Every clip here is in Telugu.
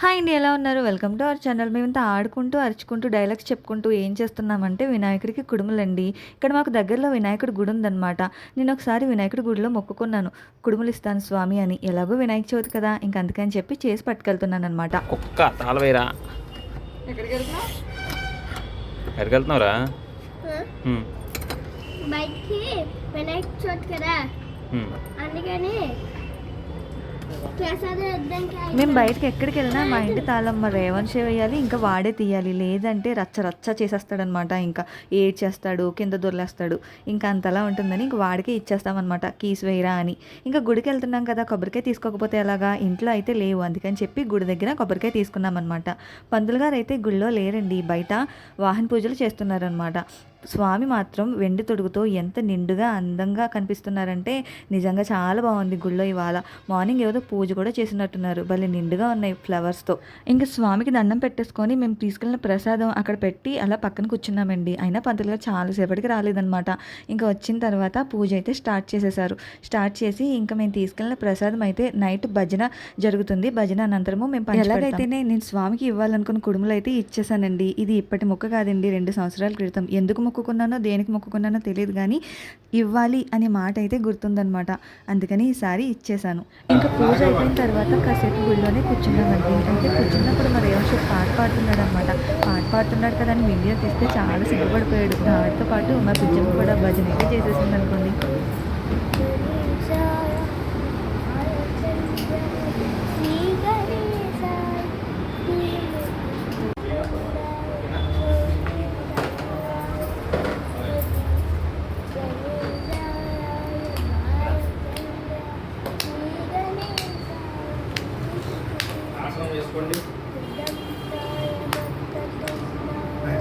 హాయ్ అండి, ఎలా ఉన్నారు? Welcome to our channel. మేమంతా ఆడుకుంటూ, అరుచుకుంటూ, డైలాగ్స్ చెప్పుకుంటూ ఏం చేస్తున్నామంటే వినాయకుడికి కుడుములండి. ఇక్కడ మాకు దగ్గరలో వినాయకుడి గుడి ఉందనమాట. నేను ఒకసారి వినాయకుడి గుడిలో మొక్కుకున్నాను, కుడుములు ఇస్తాను స్వామి అని. ఎలాగో వినాయక చవితి కదా, ఇంక అందుకని చెప్పి చేసి పట్టుకెళ్తున్నాను అనమాట. కుక్క తాళవేరా ఎక్కడికి వెళ్తున్నావురా? బయటికి వినాయక చవితి కదా, అందుకని మేము బయటకి ఎక్కడికి వెళ్ళినా మా ఇంటి తాళం మా రేవంశే వేయాలి, ఇంకా వాడే తీయాలి. లేదంటే రచ్చ రచ్చ చేసేస్తాడనమాట. ఇంకా ఏడ్చేస్తాడు, కింద దొర్లేస్తాడు. ఇంకా అంతలా ఉంటుందని ఇంక వాడికే ఇచ్చేస్తామన్నమాట, కీస్ వేయరా అని. ఇంకా గుడికి వెళ్తున్నాం కదా, కొబ్బరికాయ తీసుకోకపోతే ఎలాగా? ఇంట్లో అయితే లేవు, అందుకని చెప్పి గుడి దగ్గర కొబ్బరికాయ తీసుకున్నాం అనమాట. పంతులు గారు అయితే గుడిలో లేరండి, బయట వాహన పూజలు చేస్తున్నారనమాట. స్వామి మాత్రం వెండి తొడుగుతో ఎంత నిండుగా అందంగా కనిపిస్తున్నారంటే నిజంగా చాలా బాగుంది. గుళ్ళో ఇవాళ మార్నింగ్ ఏదో పూజ కూడా చేసినట్టున్నారు, భలే నిండుగా ఉన్నాయి ఫ్లవర్స్తో. ఇంకా స్వామికి దండం పెట్టేసుకొని మేము తీసుకెళ్ళిన ప్రసాదం అక్కడ పెట్టి అలా పక్కన కూర్చున్నామండి. అయినా పంతులు గారు చాలాసేపటికి రాలేదనమాట. ఇంకా వచ్చిన తర్వాత పూజ అయితే స్టార్ట్ చేసేసారు. స్టార్ట్ చేసి ఇంకా మేము తీసుకెళ్ళిన ప్రసాదం అయితే నైట్ భజన జరుగుతుంది. భజన అనంతరము మేము ఎలాగైతేనే నేను స్వామికి ఇవ్వాలనుకున్న కుడుములు అయితే ఇచ్చేసానండి. ఇది ఇప్పటి మొక్క కాదండి, 2 సంవత్సరాల క్రితం. ఎందుకు మొక్కుకున్నానో దేనికి మొక్కుకున్నానో తెలియదు, కానీ ఇవ్వాలి అనే మాట అయితే గుర్తుందనమాట. అందుకని ఈసారి ఇచ్చేసాను. ఇంకా పూజ అయిపోయిన తర్వాత కాసేపు గుడిలోనే కూర్చున్నామండి. అయితే కూర్చున్నప్పుడు మరి రేవంశ్ పాట పాడుతున్నాడు అనమాట. పాట పాడుతున్నాడు కదా అని వీడియో తీస్తే చాలా సిగ్గుపడిపోయాడు. దానితో పాటు మా పిచ్చమ్మ కూడా భజన అయితే చేసేసింది అనుకోండి.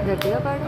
గట్టిగా పాడు.